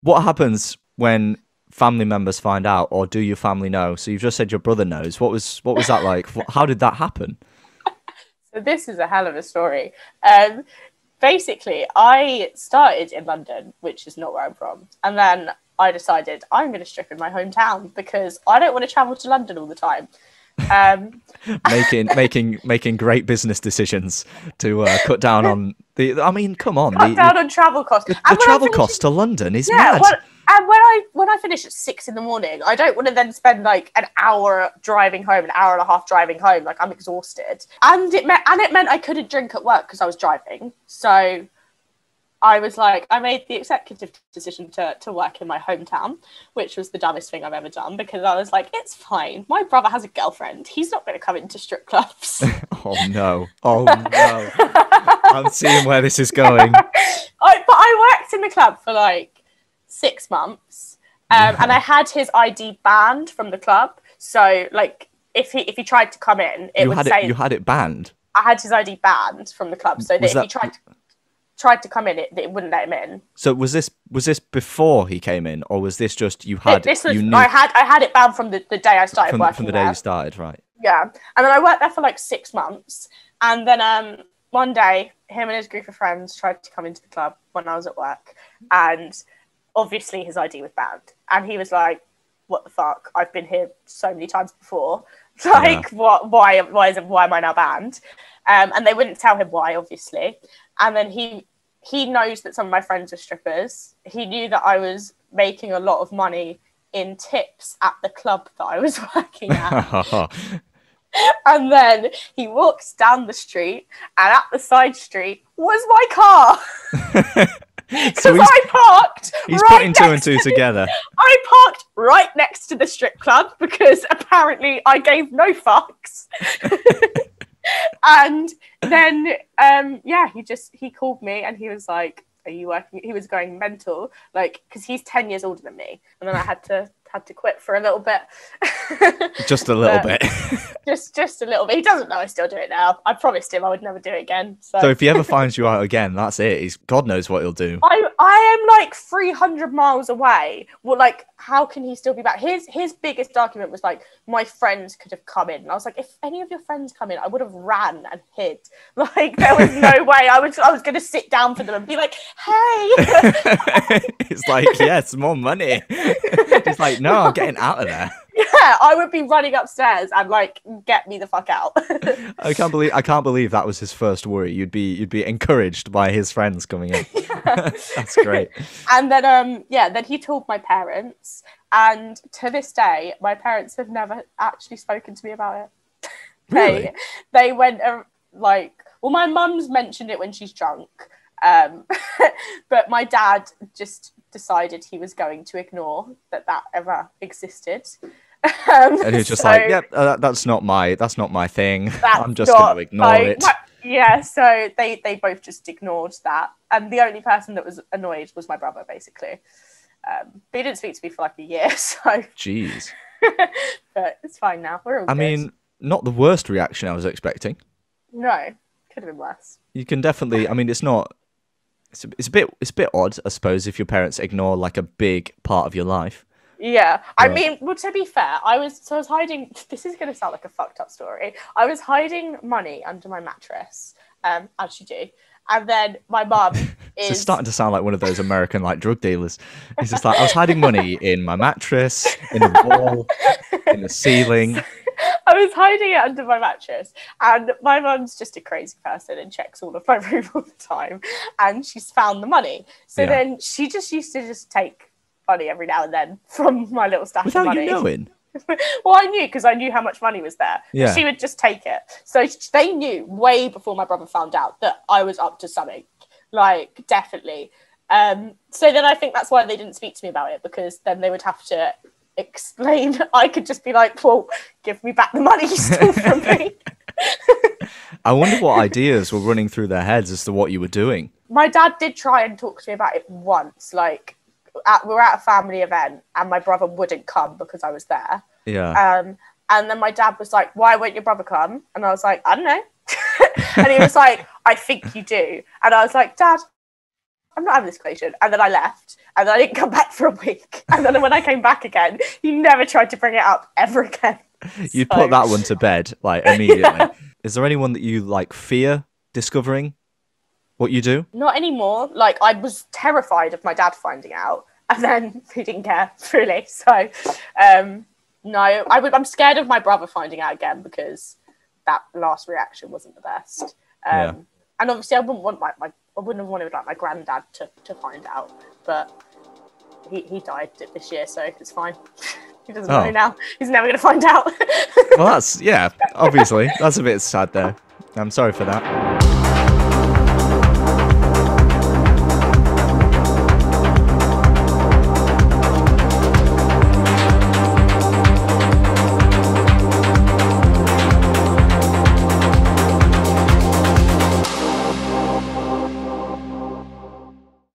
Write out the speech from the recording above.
What happens when family members find out, or do your family know? So you've just said your brother knows. What was that like? How did that happen? So this is a hell of a story. Basically, I started in London, which is not where I'm from, and then I decided I'm going to strip in my hometown because I don't want to travel to London all the time. Um, Making great business decisions to cut down on the. I mean, come on, cut down on travel costs. the travel cost to London is Yeah, mad. well, and when I finish at 6 in the morning, I don't want to then spend like an hour driving home, an hour and a half driving home. Like I'm exhausted, and it meant I couldn't drink at work because I was driving. So I was like, I made the executive decision to work in my hometown, which was the dumbest thing I've ever done because I was like, it's fine. My brother has a girlfriend. He's not going to come into strip clubs. Oh no! Oh no! I'm seeing where this is going. But I worked in the club for like 6 months, and I had his ID banned from the club. So like, if he tried to come in, you had it banned. I had his ID banned from the club, so that if he tried to come in, it wouldn't let him in. So was this before he came in, or was this just you had? I had it banned from the day I started working from the there. day you started, right? Yeah, and then I worked there for like 6 months, and then one day him and his group of friends tried to come into the club when I was at work, and obviously his ID was banned, and he was like, "What the fuck? I've been here so many times before. Like, what? Why am I now banned?" And they wouldn't tell him why, obviously. And then he knows that some of my friends are strippers. He knew that I was making a lot of money in tips at the club that I was working at. And then he walks down the street, and at the side street was my car. So I parked. He's putting two and two together. I parked right next to the strip club because apparently I gave no fucks. And then, he called me and he was like, "Are you working?" He was going mental, like, because he's 10 years older than me. And then I had to quit for a little bit. Just a little bit. just a little bit. He doesn't know I still do it now. I promised him I would never do it again. So if he ever finds you out again, that's it. God knows what he'll do. I am like 300 miles away. Well, like, how can he still be back? His biggest argument was like, my friends could have come in. And I was like, if any of your friends come in, I would have ran and hid. Like, there was no way I was going to sit down for them and be like, hey. It's like, yes, more money. It's like, no, I'm getting out of there. Yeah, I would be running upstairs and like, get me the fuck out. I can't believe that was his first worry. You'd be encouraged by his friends coming in. Yeah. That's great. And then then he told my parents, and to this day my parents have never actually spoken to me about it. Really? They went my mum's mentioned it when she's drunk. But my dad just decided he was going to ignore that ever existed. And he's just that's not my thing. I'm just going to ignore it. So they both just ignored that. And the only person that was annoyed was my brother, basically. But he didn't speak to me for like a year, so... Jeez. But it's fine now. We're all good. I mean, not the worst reaction I was expecting. No, could have been worse. You can definitely... I mean, it's not... It's a bit odd, I suppose, if your parents ignore like a big part of your life. Yeah, I mean, well, to be fair, I was hiding. This is going to sound like a fucked up story. I was hiding money under my mattress, as you do, and then my mum is. It's starting to sound like one of those American like drug dealers. It's just like I was hiding money in my mattress, in the wall, in the ceiling. I was hiding it under my mattress, and my mum's just a crazy person and checks all of my room all the time, and she's found the money. So then she just used to just take money every now and then from my little stash of money. Without you knowing? Well, I knew because I knew how much money was there. Yeah. She would just take it. So they knew way before my brother found out that I was up to something, like definitely. So then I think that's why they didn't speak to me about it, because then they would have to explain. I could just be like, well, give me back the money you stole from me. I wonder what ideas were running through their heads as to what you were doing. My dad did try and talk to me about it once, like we were at a family event and my brother wouldn't come because I was there. Yeah. And then my dad was like, "Why won't your brother come?" And I was like, "I don't know." And he was like, "I think you do." And I was like, "Dad, I'm not having this conversation. And then I left, and then I didn't come back for a week. And then when I came back again, he never tried to bring it up ever again. You put that one to bed, like, immediately. Yeah. Is there anyone that you, like, fear discovering what you do? Not anymore. Like, I was terrified of my dad finding out, and then he didn't care, really. So, no, I'm scared of my brother finding out again, because that last reaction wasn't the best. Yeah. And obviously, I wouldn't have wanted like my granddad to find out, but he died this year, so it's fine. He doesn't know now. He's never going to find out. Well, that's, yeah, obviously. That's a bit sad there. I'm sorry for that.